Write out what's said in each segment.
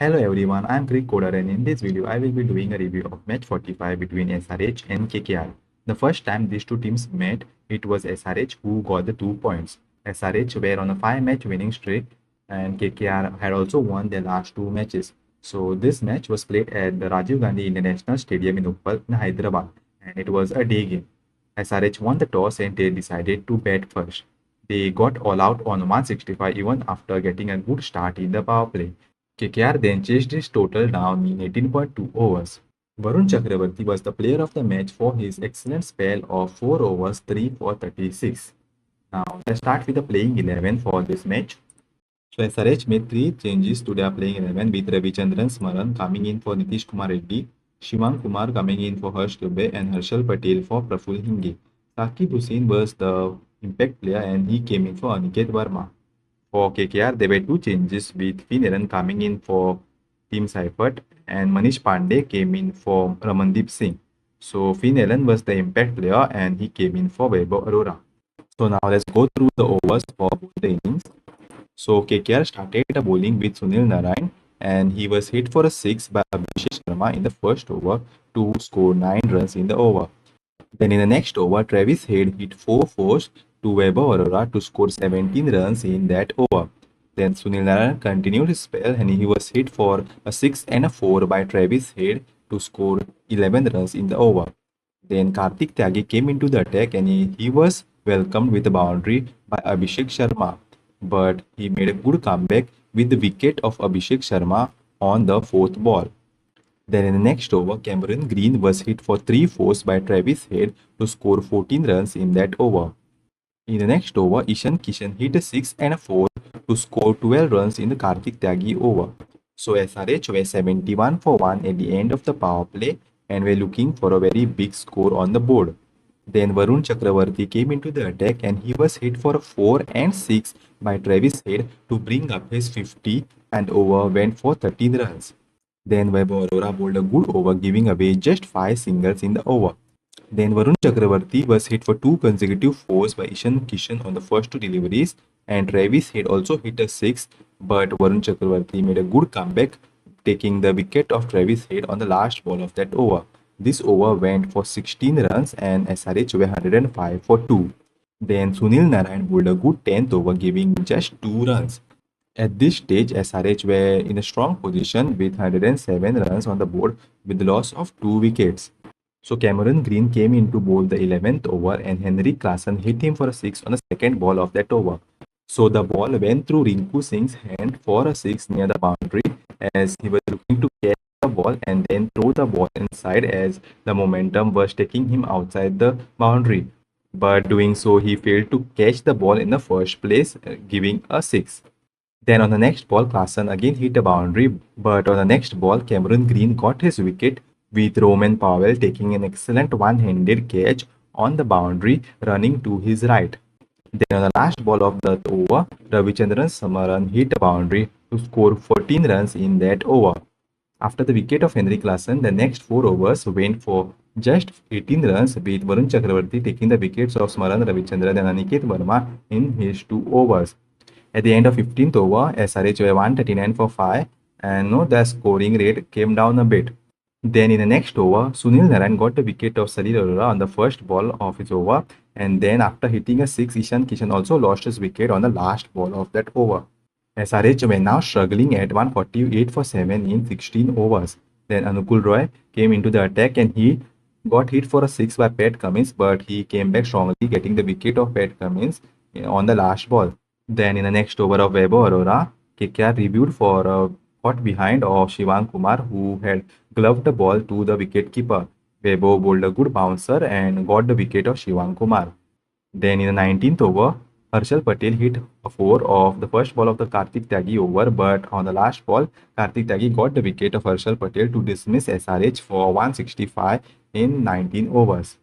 Hello everyone, I am Krick Kodar and in this video I will be doing a review of match 45 between SRH and KKR. The first time these two teams met, it was SRH who got the 2 points. SRH were on a 5-match winning streak and KKR had also won their last 2 matches. So this match was played at the Rajiv Gandhi International Stadium in Uppal in Hyderabad and it was a day game. SRH won the toss and they decided to bat first. They got all out on 165 even after getting a good start in the power play. KKR then chased his total down in 18.2 overs. Varun Chakravarti was the player of the match for his excellent spell of 4 overs 3 for 36. Now let's start with the playing 11 for this match. So SRH made 3 changes to their playing 11 with Ravichandran Smaran coming in for Nitish Kumar Reddy, Shivang Kumar coming in for Harsh Dubey and Harshal Patel for Praful Hinge. Saqib Hussain was the impact player and he came in for Aniket Verma. For KKR, there were 2 changes with Finn Aaron coming in for Team Seifert and Manish Pandey came in for Ramandeep Singh. So Finn Aaron was the impact player and he came in for Vaibhav Arora. So now let's go through the overs for both the innings. So KKR started the bowling with Sunil Narayan and he was hit for a 6 by Abhishek Sharma in the first over to score 9 runs in the over. Then in the next over, Travis Head hit 4 fours to Vaibhav Arora to score 17 runs in that over. Then Sunil Narayan continued his spell and he was hit for a 6 and a 4 by Travis Head to score 11 runs in the over. Then Karthik Tyagi came into the attack and he was welcomed with a boundary by Abhishek Sharma. But he made a good comeback with the wicket of Abhishek Sharma on the 4th ball. Then in the next over, Cameron Green was hit for 3 fours by Travis Head to score 14 runs in that over. In the next over, Ishan Kishan hit a 6 and a 4 to score 12 runs in the Karthik Tyagi over. So SRH were 71 for 1 at the end of the power play and were looking for a very big score on the board. Then Varun Chakravarti came into the attack and he was hit for a 4 and 6 by Travis Head to bring up his 50 and over went for 13 runs. Then Vaibhav Arora bowled a good over giving away just 5 singles in the over. Then Varun Chakravarti was hit for 2 consecutive 4s by Ishan Kishan on the first 2 deliveries and Travis Head also hit a 6 but Varun Chakravarti made a good comeback taking the wicket of Travis Head on the last ball of that over. This over went for 16 runs and SRH were 105 for 2. Then Sunil Narayan bowled a good 10th over giving just 2 runs. At this stage, SRH were in a strong position with 107 runs on the board with the loss of 2 wickets. So Cameron Green came in to bowl the 11th over and Henry Klassen hit him for a 6 on the second ball of that over. So the ball went through Rinku Singh's hand for a 6 near the boundary as he was looking to catch the ball and then throw the ball inside as the momentum was taking him outside the boundary. But doing so, he failed to catch the ball in the first place, giving a 6. Then on the next ball, Klassen again hit a boundary, but on the next ball, Cameron Green got his wicket with Roman Powell taking an excellent one-handed catch on the boundary running to his right. Then on the last ball of the over, Ravichandran Samaran hit a boundary to score 14 runs in that over. After the wicket of Henry Klassen, the next 4 overs went for just 18 runs with Varun Chakravarti taking the wickets of Smaran Ravichandran and Aniket Verma in his 2 overs. At the end of 15th over, SRH were 139 for 5 and the scoring rate came down a bit. Then in the next over, Sunil Narayan got the wicket of Salil Arora on the first ball of his over and then after hitting a 6, Ishan Kishan also lost his wicket on the last ball of that over. SRH were now struggling at 148 for 7 in 16 overs. Then Anukul Roy came into the attack and he got hit for a 6 by Pat Cummins but he came back strongly getting the wicket of Pat Cummins on the last ball. Then in the next over of Vaibhav Arora, KKR reviewed for a caught behind of Shivang Kumar who had gloved the ball to the wicketkeeper. Vaibhav bowled a good bouncer and got the wicket of Shivang Kumar. Then in the 19th over, Harshal Patel hit a 4 of the first ball of the Karthik Tyagi over, but on the last ball, Karthik Tyagi got the wicket of Harshal Patel to dismiss SRH for 165 in 19 overs.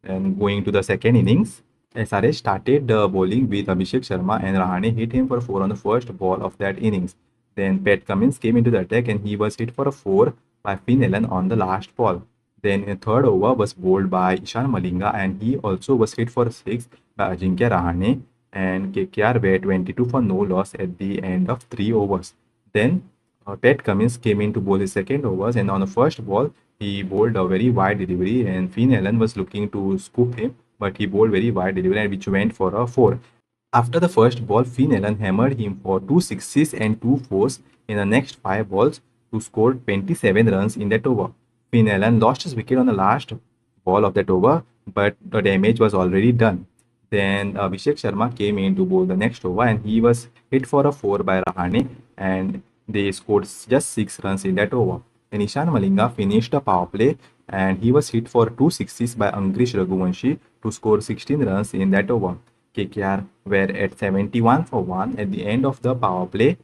And going to the second innings, SRH started bowling with Abhishek Sharma and Rahane hit him for 4 on the first ball of that innings. Then Pat Cummins came into the attack and he was hit for a 4 by Finn Ellen on the last ball. Then in the third over was bowled by Ishan Malinga and he also was hit for a 6 by Ajinkya Rahane and KKR were 22 for no loss at the end of 3 overs. Then Pat Cummins came in to bowl his second overs, and on the first ball, he bowled a very wide delivery, and Finn Allen was looking to scoop him, but he bowled very wide delivery, which went for a four. After the first ball, Finn Allen hammered him for two sixes and two fours in the next five balls to score 27 runs in that over. Finn Allen lost his wicket on the last ball of that over, but the damage was already done. Then Abhishek Sharma came in to bowl the next over, and he was hit for a four by Rahane, and they scored just 6 runs in that over. And Ishan Malinga finished the power play, and he was hit for two sixes by Ankush Raghuvanshi to score 16 runs in that over. KKR were at 71 for 1 at the end of the power play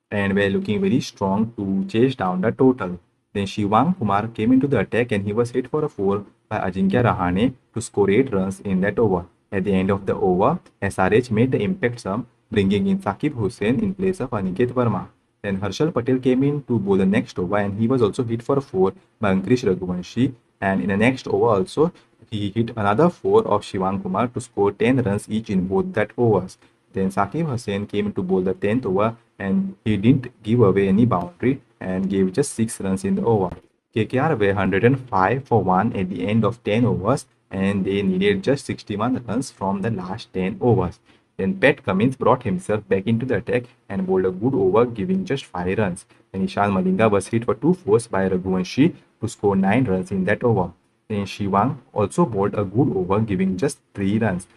and were looking very strong to chase down the total. Then Shivang Kumar came into the attack and he was hit for a 4 by Ajinkya Rahane to score 8 runs in that over. At the end of the over, SRH made the impact sum, bringing in Saqib Hussain in place of Aniket Verma. Then Harshal Patel came in to bowl the next over and he was also hit for a 4 by Ankush Raghuvanshi. And in the next over also, he hit another 4 of Shivang Kumar to score 10 runs each in both that overs. Then Saqib Hussain came to bowl the 10th over and he didn't give away any boundary and gave just 6 runs in the over. KKR were 105 for 1 at the end of 10 overs and they needed just 61 runs from the last 10 overs. Then Pat Cummins brought himself back into the attack and bowled a good over, giving just 5 runs. And Ishan Malinga was hit for 2 fours by Raghuvanshi to score 9 runs in that over. Then Shivang also bowled a good over, giving just 3 runs.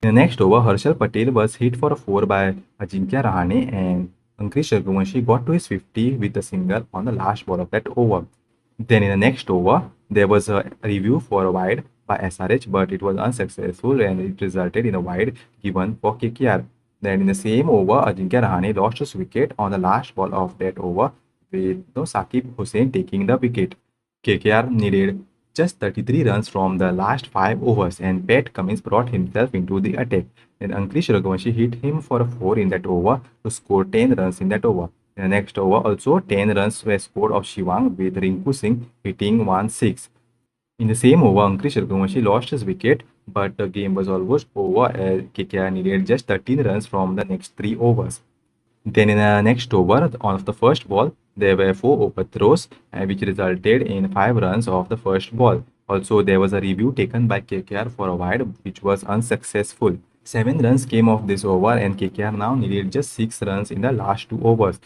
In the next over, Harshal Patel was hit for a 4 by Ajinkya Rahane and Ankush Raghuvanshi got to his 50 with a single on the last ball of that over. Then in the next over, there was a review for a wide by SRH, but it was unsuccessful and it resulted in a wide given for KKR. Then in the same over, Ajinkya Rahane lost his wicket on the last ball of that over with Saqib Hussain taking the wicket. KKR needed just 33 runs from the last 5 overs and Pat Cummins brought himself into the attack. Then Ankush Raghuvanshi hit him for a 4 in that over to score 10 runs in that over. In the next over also 10 runs were scored of Shivang with Rinku Singh hitting 1-6. In the same over, Ankush Raghuvanshi lost his wicket but the game was almost over as KKR needed just 13 runs from the next 3 overs. Then in the next over, on the first ball, there were 4 overthrows, which resulted in 5 runs of the first ball. Also, there was a review taken by KKR for a wide, which was unsuccessful. 7 runs came off this over, and KKR now needed just 6 runs in the last 2 overs.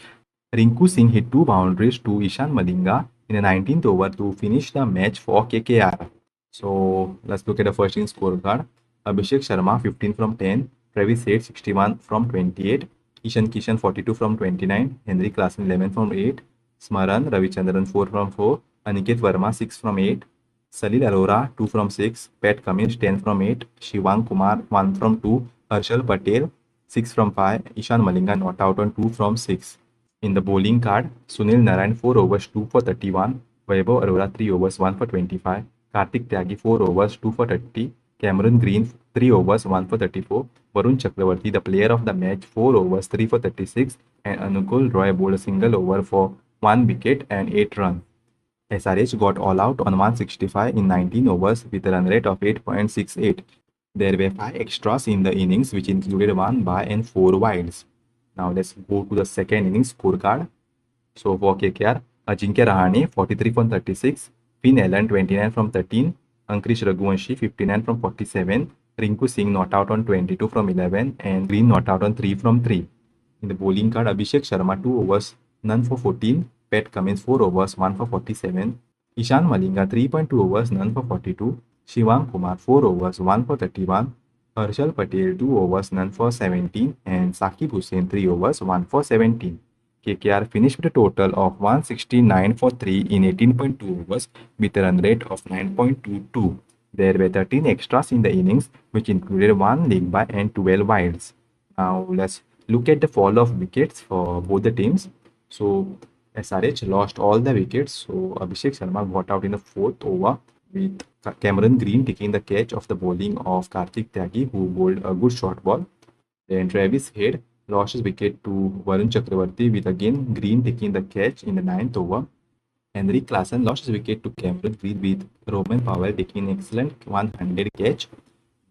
Rinku Singh hit 2 boundaries to Ishan Malinga in the 19th over to finish the match for KKR. So let's look at the first innings scorecard. Abhishek Sharma 15 from 10, Travis Head 61 from 28, Ishan Kishan 42 from 29, Henry Klassen 11 from 8, Smaran Ravichandran 4 from 4, Aniket Verma 6 from 8, Salil Arora 2 from 6, Pat Cummins 10 from 8, Shivang Kumar 1 from 2, Harshal Patel 6 from 5, Ishan Malinga not out on 2 from 6. In the bowling card, Sunil Narayan 4 overs 2 for 31, Vaibhav Arora 3 overs 1 for 25, Kartik Tyagi 4 overs 2 for 30, Cameron Green 3 overs 1 for 34, Varun Chakravarti, the player of the match, 4 overs 3 for 36, and Anukul Roy bowled a single over for 1 wicket and 8 runs. SRH got all out on 165 in 19 overs with a run rate of 8.68. There were 5 extras in the innings, which included 1 bye and 4 wides. Now let's go to the second innings scorecard. So for KKR, Ajinkya Rahane 43 from 36, Finn Allen 29 from 13, Ankush Raghuvanshi 59 from 47, Rinku Singh not out on 22 from 11, and Green not out on 3 from 3. In the bowling card, Abhishek Sharma 2 overs, none for 14, Pat Cummins 4 overs, 1 for 47, Ishan Malinga 3.2 overs, none for 42, Shivang Kumar 4 overs, 1 for 31, Harshal Patel 2 overs, none for 17, and Saqib Hussain 3 overs, 1 for 17. KKR finished with a total of 169 for 3 in 18.2 overs with a run rate of 9.22. There were 13 extras in the innings, which included 1 leg bye and 12 wides. Now let's look at the fall of wickets for both the teams. So SRH lost all the wickets. So Abhishek Sharma got out in the 4th over with Cameron Green taking the catch of the bowling of Kartik Tyagi, who bowled a good short ball. Then Travis Head lost his wicket to Varun Chakravarti with again Green taking the catch in the 9th over. Henry Klassen lost his wicket to Cameron Green with Roman Powell taking an excellent 100 catch.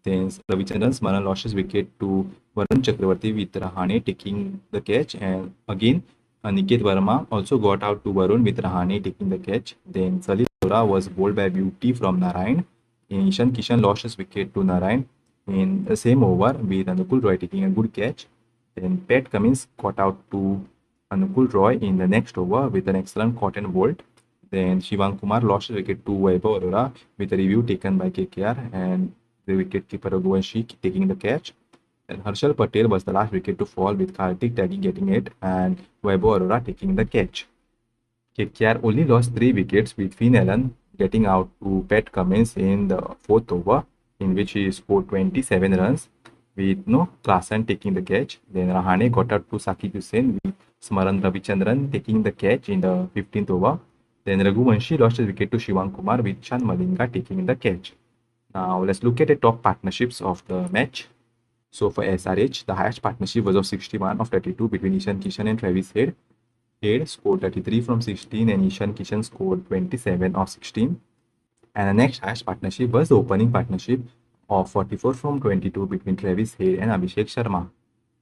Then Ravichandran Smaran lost his wicket to Varun Chakravarti with Rahane taking the catch, and again Aniket Verma also got out to Varun with Rahane taking the catch. Then Salil Arora was bowled by Beauty from Narayan. Ishan Kishan lost his wicket to Narayan in the same over with Anukul Roy taking a good catch. Then Pat Cummins got out to Anukul Roy in the next over with an excellent caught and bowled. Then Shivam Kumar lost his wicket to Vaibhav Arora with a review taken by KKR and the wicketkeeper Raghuvanshi taking the catch. And Harshal Patel was the last wicket to fall with Kartik tagging getting it and Vaibhav Arora taking the catch. KKR only lost 3 wickets with Finn Allen getting out to Pat Cummins in the fourth over, in which he scored 27 runs with no Klassen taking the catch. Then Rahane got out to Sakib Hussain with Smaran Ravichandran taking the catch in the 15th over. Then Raghuvanshi lost his wicket to Shivam Kumar with Chan Malinga taking the catch. Now let's look at the top partnerships of the match. So for SRH, the highest partnership was of 61 of 32 between Ishan Kishan and Travis Head. Head scored 33 from 16 and Ishan Kishan scored 27 of 16. And the next highest partnership was the opening partnership of 44 from 22 between Travis Head and Abhishek Sharma.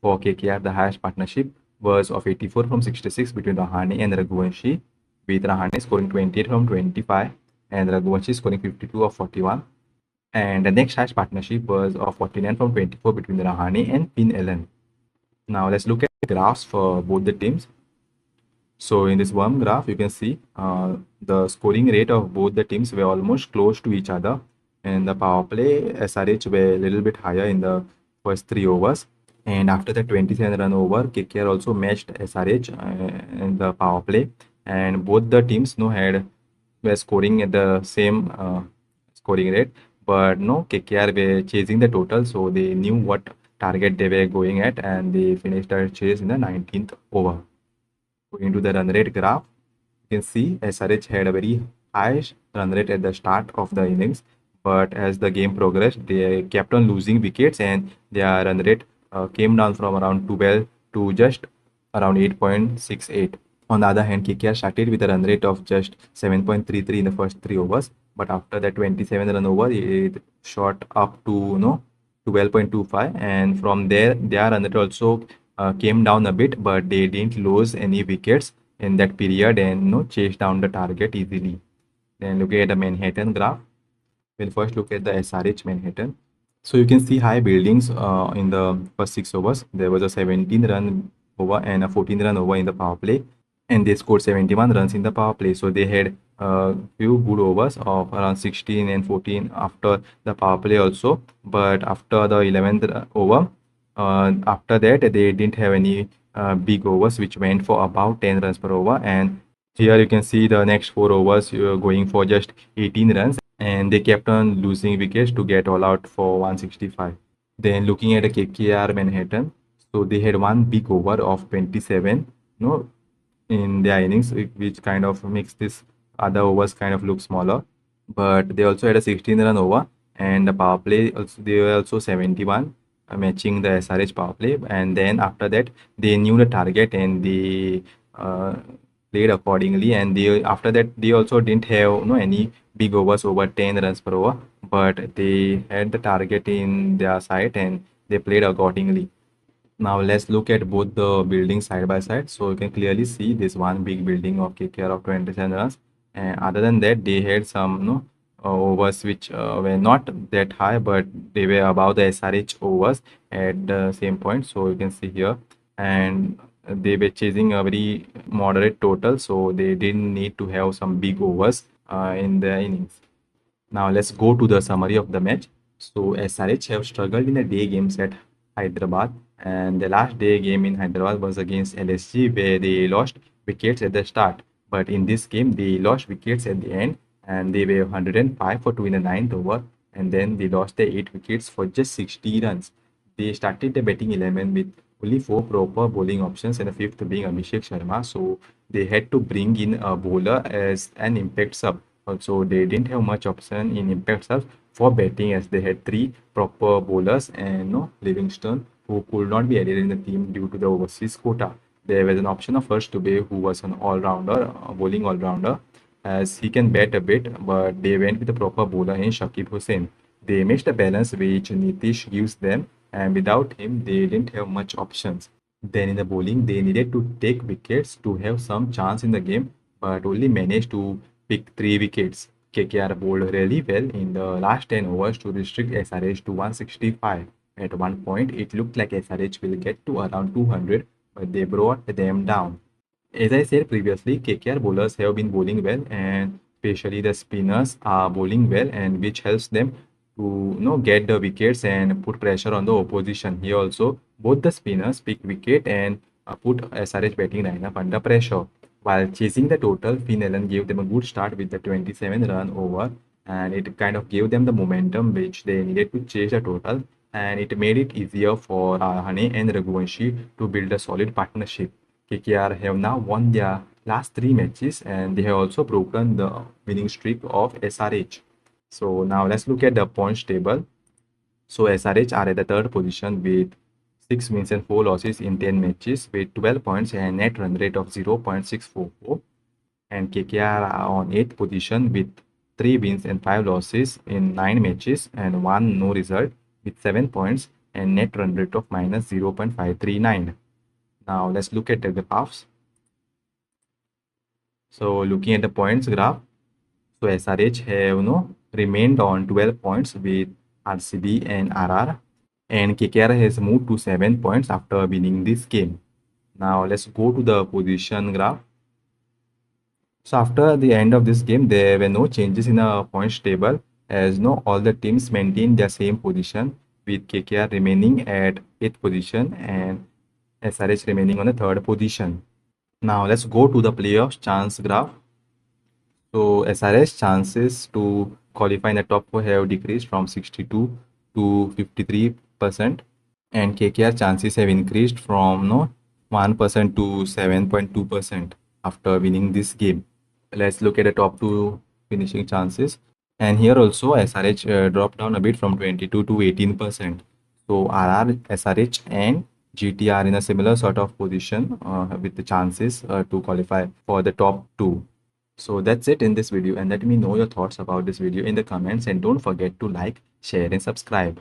For KKR, the highest partnership was of 84 from 66 between Rahane and Raghuvanshi, with Rahane scoring 28 from 25 and Raghuvanshi scoring 52 of 41. And the next highest partnership was of 49 from 24 between Rahane and Finn Allen. Now let's look at the graphs for both the teams. So in this worm graph, you can see the scoring rate of both the teams were almost close to each other. And the power play, SRH were a little bit higher in the first 3 overs. And after the 27 run over, KKR also matched SRH in the power play. And both the teams were scoring at the same scoring rate. But no, KKR were chasing the total, so they knew what target they were going at, and they finished their chase in the 19th over. Going to the run rate graph, you can see SRH had a very high run rate at the start of the innings, but as the game progressed, they kept on losing wickets and their run rate came down from around 12 to just around 8.68. On the other hand, KKR started with a run rate of just 7.33 in the first 3 overs, but after that 27 run over, it shot up to 12.25, and from there their run rate also came down a bit, but they didn't lose any wickets in that period and chased down the target easily. Then look at the Manhattan graph. We'll first look at the SRH Manhattan. So you can see high buildings in the first 6 overs. There was a 17 run over and a 14 run over in the power play, and they scored 71 runs in the power play. So they had a few good overs of around 16 and 14 after the power play also. But after the 11th over, after that they didn't have any big overs which went for about 10 runs per over. And here you can see the next 4 overs going for just 18 runs, and they kept on losing wickets to get all out for 165. Then looking at the KKR Manhattan, so they had one big over of 27 in their innings, which kind of makes this other overs kind of look smaller. But they also had a 16 run over, and the power play also, they were also 71, matching the SRH power play. And then after that, they knew the target and they played accordingly. And they after that they also didn't have any big overs over 10 runs per over, but they had the target in their sight and they played accordingly. Now let's look at both the buildings side by side. So you can clearly see this one big building of KKR of 27 runs. And other than that, they had some overs which were not that high, but they were above the SRH overs at the same point. So you can see here, and they were chasing a very moderate total, so they didn't need to have some big overs in the innings. Now let's go to the summary of the match. So SRH have struggled in the day games at Hyderabad, and the last day game in Hyderabad was against LSG, where they lost wickets at the start. But in this game, they lost wickets at the end, and they were 105 for 2 in the 9th over, and then they lost their 8 wickets for just 60 runs. They started the batting 11 with only 4 proper bowling options, and the fifth being Abhishek Sharma. So they had to bring in a bowler as an impact sub. Also, they didn't have much option in impact subs for batting, as they had 3 proper bowlers and Livingston, who could not be added in the team due to the overseas quota. There was an option of Harsh Dubey, who was an all-rounder, a bowling all-rounder, as he can bat a bit, but they went with a proper bowler in Shakib Hussain. They matched the balance which Nitish gives them, and without him, they didn't have much options. Then in the bowling, they needed to take wickets to have some chance in the game, but only managed to pick 3 wickets. KKR bowled really well in the last 10 overs to restrict SRH to 165. At one point, it looked like SRH will get to around 200, but they brought them down. As I said previously, KKR bowlers have been bowling well, and especially the spinners are bowling well, and which helps them to get the wickets and put pressure on the opposition. Here also, both the spinners pick wicket and put SRH batting lineup under pressure. While chasing the total, Finn Allen gave them a good start with the 27-run over, and it kind of gave them the momentum which they needed to chase the total, and it made it easier for Rahane and Raghuvanshi to build a solid partnership. KKR have now won their last 3 matches, and they have also broken the winning streak of SRH. So now let's look at the points table. So SRH are at the third position with 6 wins and 4 losses in 10 matches with 12 points and net run rate of 0.644. And KKR are on 8th position with 3 wins and 5 losses in 9 matches and 1 no result with 7 points and net run rate of minus 0.539. Now let's look at the graphs. So looking at the points graph, so SRH have remained on 12 points with RCB and RR, and KKR has moved to 7 points after winning this game. Now let's go to the position graph. So after the end of this game, there were no changes in the points table, as all the teams maintained their same position, with KKR remaining at 8th position and SRH remaining on the 3rd position. Now let's go to the playoffs chance graph. So SRH chances to qualify in the top 4 have decreased from 62 to 53%, and KKR chances have increased from 1% to 7.2% after winning this game. Let's look at the top 2 finishing chances. And here also SRH dropped down a bit from 22 to 18%. So RR, SRH and GT are in a similar sort of position with the chances to qualify for the top 2. So that's it in this video, and let me know your thoughts about this video in the comments, and don't forget to like, share and subscribe.